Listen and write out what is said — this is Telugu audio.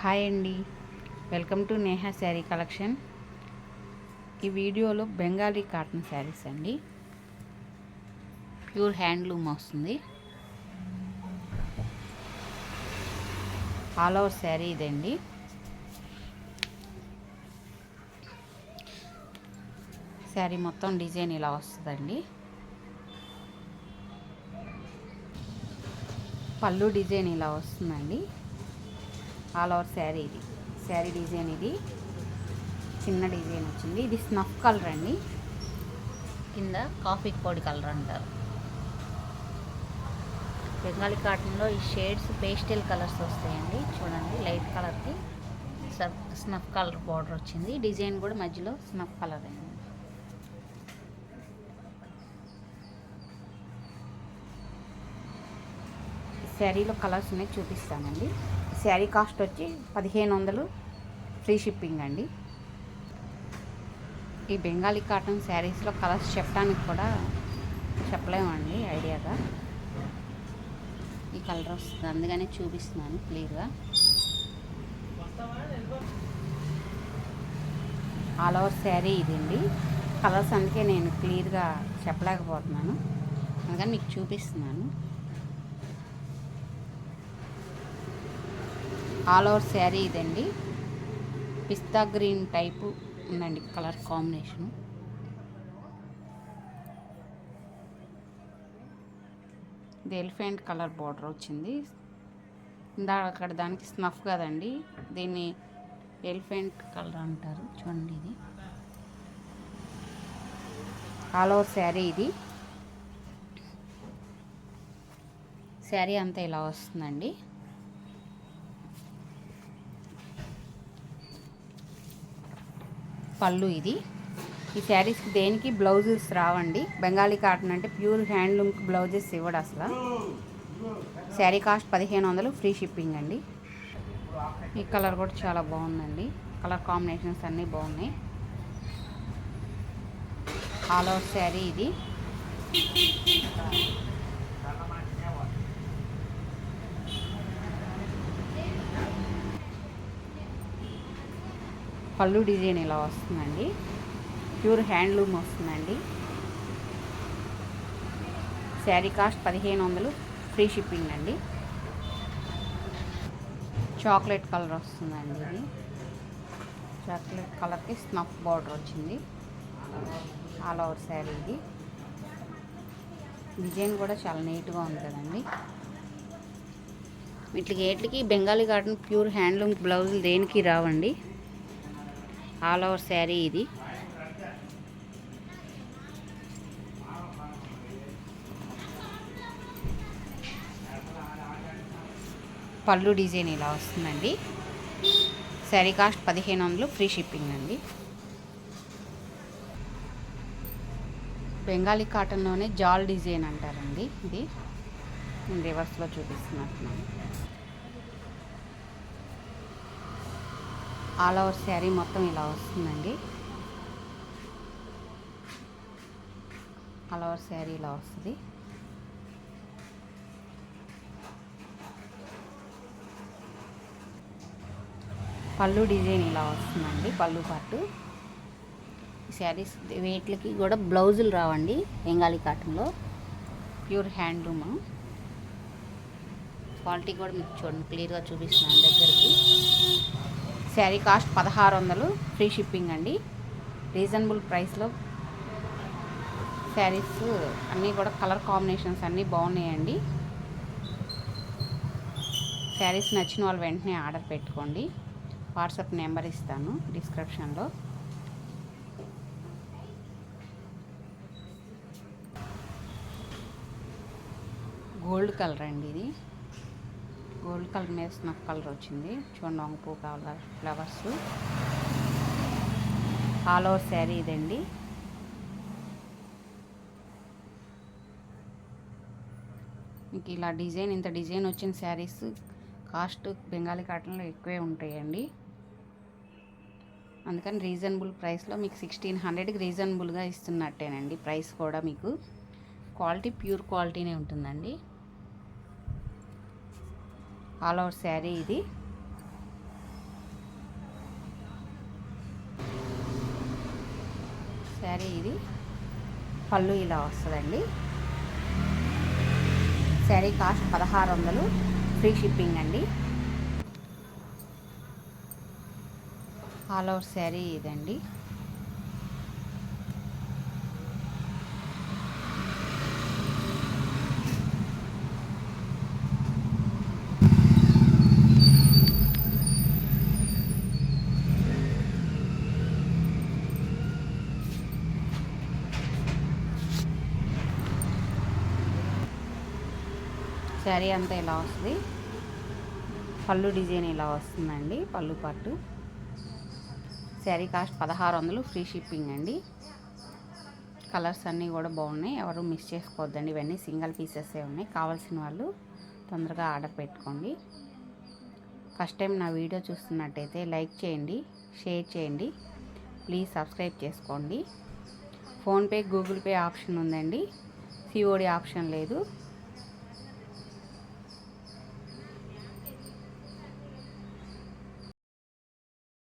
హాయ్ అండి, welcome to Neha sari collection. ఈ వీడియోలో బెంగాలీ కాటన్ శారీస్ అండి, ప్యూర్ హ్యాండ్లూమ్ వస్తుంది. ఆల్ ఓవర్ శారీ ఇదండి. శారీ మొత్తం డిజైన్ ఇలా వస్తుందండి. పళ్ళు డిజైన్ ఇలా వస్తుందండి. ఆల్ ఓవర్ శారీ ఇది. శారీ డిజైన్ ఇది చిన్న డిజైన్ వచ్చింది. ఇది స్నఫ్ కలర్ అండి, కింద కాఫీ పొడి కలర్ అంటారు. బెంగాలీ కాటన్లో ఈ షేడ్స్ పేస్టల్ కలర్స్ వస్తాయండి. చూడండి, లైట్ కలర్కి స్నఫ్ కలర్ బార్డర్ వచ్చింది. డిజైన్ కూడా మధ్యలో స్నఫ్ కలర్ అండి. శారీలో కలర్స్ ఉన్నాయి, చూపిస్తానండి. శారీ కాస్ట్ వచ్చి 1500, ఫ్రీ షిప్పింగ్ అండి. ఈ బెంగాలీ కాటన్ శారీస్లో కలర్స్ చెప్పడానికి కూడా చెప్పలేమండి ఐడియాగా. ఈ కలర్ వస్తుంది, అందుకనే చూపిస్తున్నాను క్లియర్గా. ఆల్ ఓవర్ శారీ ఇదండి. కలర్స్ అందుకే నేను క్లియర్గా చెప్పలేకపోతున్నాను, అందుకని మీకు చూపిస్తున్నాను. ఆల్ ఓవర్ శారీ ఇదండి. పిస్తా గ్రీన్ టైపు ఉందండి కలర్ కాంబినేషను. ఇది ఎలిఫెంట్ కలర్ బార్డర్ వచ్చింది. అక్కడ దానికి స్నఫ్ కదండి, దీన్ని ఎలిఫెంట్ కలర్ అంటారు. చూడండి, ఇది ఆల్ ఓవర్ శారీ ఇది. శారీ అంతా ఇలా వస్తుందండి. పళ్ళు ఇది. ఈ శారీస్కి దేనికి బ్లౌజెస్ రావండి. బెంగాలీ కాటన్ అంటే ప్యూర్ హ్యాండ్లూమ్ బ్లౌజెస్ ఇవ్వడు అసలు. శారీ కాస్ట్ 1500, ఫ్రీ షిప్పింగ్ అండి. ఈ కలర్ కూడా చాలా బాగుందండి. కలర్ కాంబినేషన్స్ అన్నీ బాగున్నాయి. ఆల్ ఓవర్ శారీ ఇది. పళ్ళు డిజైన్ ఇలా వస్తుందండి. ప్యూర్ హ్యాండ్లూమ్ వస్తుందండి. శారీ కాస్ట్ 1500, ఫ్రీ షిప్పింగ్ అండి. చాక్లెట్ కలర్ వస్తుందండి. ఇది చాక్లెట్ కలర్కి స్నఫ్ బార్డర్ వచ్చింది. ఆల్ ఓవర్ శారీ ఇది. డిజైన్ కూడా చాలా నీట్గా ఉంది కదండి. వీటికి బెంగాలీ కాటన్ ప్యూర్ హ్యాండ్లూమ్ బ్లౌజులు దేనికి రావండి. ఆల్ ఓవర్ శారీ ఇది. పళ్ళు డిజైన్ ఇలా వస్తుందండి. శారీ కాస్ట్ 1500, ఫ్రీ షిప్పింగ్ అండి. బెంగాలీ కాటన్లోనే జాల్ డిజైన్ అంటారండి. ఇది నేను రివర్స్లో చూపిస్తున్నాను. ఆల్ ఓవర్ శారీ మొత్తం ఇలా వస్తుందండి. ఆల్ ఓవర్ శారీ ఇలా వస్తుంది. పళ్ళు డిజైన్ ఇలా వస్తుందండి. పళ్ళు పాటు శారీస్ వీటికి కూడా బ్లౌజులు రావండి. బెంగాలీ కాటన్లో ప్యూర్ హ్యాండ్లూమ్. క్వాలిటీ కూడా మీకు చూడండి, క్లియర్గా చూపిస్తున్నాను దగ్గరికి. శారీ కాస్ట్ 1600, ఫ్రీ షిప్పింగ్ అండి. రీజనబుల్ ప్రైస్లో శారీస్ అన్నీ కూడా కలర్ కాంబినేషన్స్ అన్నీ బాగున్నాయండి. శారీస్ నచ్చిన వాళ్ళు వెంటనే ఆర్డర్ పెట్టుకోండి. వాట్సాప్ నెంబర్ ఇస్తాను డిస్క్రిప్షన్లో. గోల్డ్ కలర్ అండి ఇది. గోల్డ్ కలర్ మీద స్నఫ్ కలర్ వచ్చింది. చూడండి, వంగపూ colour flowers. All over sari ఇదండి. మీకు ఇలా డిజైన్, ఇంత డిజైన్ వచ్చిన శారీస్ కాస్ట్ బెంగాలీ కాటన్లో ఎక్కువే ఉంటాయండి. అందుకని రీజనబుల్ ప్రైస్లో మీకు 1600కి రీజనబుల్గా ఇస్తున్నట్టేనండి. ప్రైస్ కూడా మీకు క్వాలిటీ ప్యూర్ క్వాలిటీనే ఉంటుందండి. ఆల్ ఓవర్ శారీ ఇది. శారీ ఇది. పళ్ళు ఇలా వస్తుందండి. శారీ కాస్ట్ 1600, ఫ్రీ షిప్పింగ్ అండి. ఆల్ ఓవర్ శారీ ఇదండి. శారీ అంతా ఇలా వస్తుంది. పళ్ళు డిజైన్ ఇలా వస్తుందండి. పళ్ళు పట్టు. శారీ కాస్ట్ 1600, ఫ్రీ షిప్పింగ్ అండి. కలర్స్ అన్నీ కూడా బాగున్నాయి, ఎవరు మిస్ చేసుకోవద్దండి. ఇవన్నీ సింగిల్ పీసెసే ఉన్నాయి. కావాల్సిన వాళ్ళు తొందరగా ఆర్డర్ పెట్టుకోండి. ఫస్ట్ టైం నా వీడియో చూస్తున్నట్టయితే లైక్ చేయండి, షేర్ చేయండి, ప్లీజ్ సబ్స్క్రైబ్ చేసుకోండి. ఫోన్పే, గూగుల్ పే ఆప్షన్ ఉందండి, సిఓడి ఆప్షన్ లేదు.